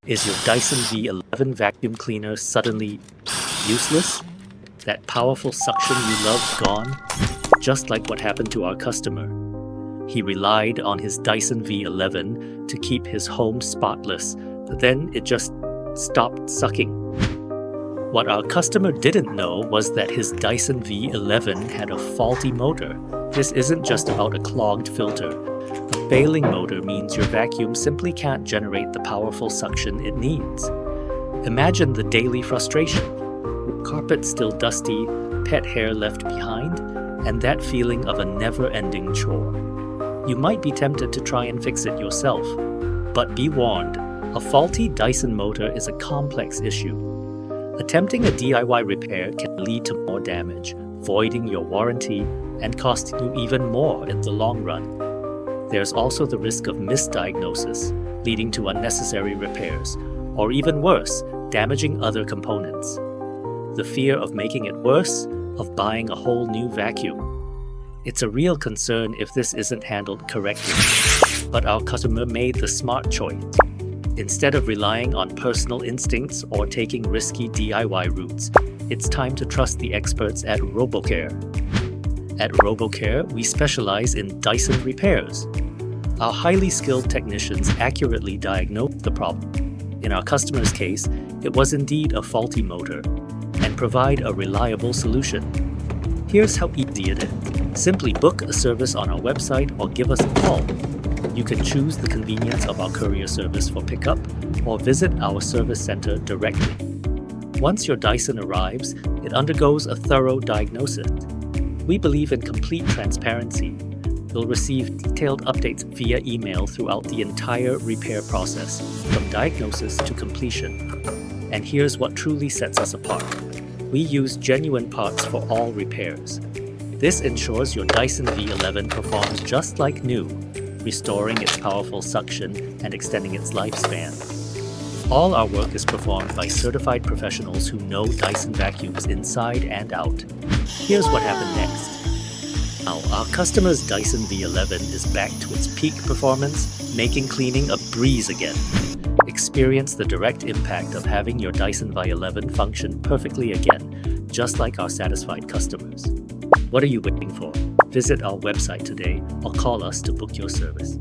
Is your Dyson V11 vacuum cleaner suddenly useless? That powerful suction you loved gone? Just like what happened to our customer. He relied on his Dyson V11 to keep his home spotless, but then it just stopped sucking. What our customer didn't know was that his Dyson V11 had a faulty motor. This isn't just about a clogged filter. A failing motor means your vacuum simply can't generate the powerful suction it needs. Imagine the daily frustration. Carpet still dusty, pet hair left behind, and that feeling of a never-ending chore. You might be tempted to try and fix it yourself, but be warned, a faulty Dyson motor is a complex issue. Attempting a DIY repair can lead to more damage, voiding your warranty, and costing you even more in the long run. There's also the risk of misdiagnosis, leading to unnecessary repairs, or even worse, damaging other components. The fear of making it worse, of buying a whole new vacuum. It's a real concern if this isn't handled correctly. But our customer made the smart choice. Instead of relying on personal instincts or taking risky DIY routes, it's time to trust the experts at RoboCare. At RoboCare, we specialize in Dyson repairs. Our highly skilled technicians accurately diagnose the problem. In our customer's case, it was indeed a faulty motor, and provide a reliable solution. Here's how easy it is. Simply book a service on our website or give us a call. You can choose the convenience of our courier service for pickup or visit our service center directly. Once your Dyson arrives, it undergoes a thorough diagnosis. We believe in complete transparency. You'll receive detailed updates via email throughout the entire repair process, from diagnosis to completion. And here's what truly sets us apart. We use genuine parts for all repairs. This ensures your Dyson V11 performs just like new, restoring its powerful suction and extending its lifespan. All our work is performed by certified professionals who know Dyson vacuums inside and out. Here's what happened next. Now, our customer's Dyson V11 is back to its peak performance, making cleaning a breeze again. Experience the direct impact of having your Dyson V11 function perfectly again, just like our satisfied customers. What are you waiting for? Visit our website today or call us to book your service.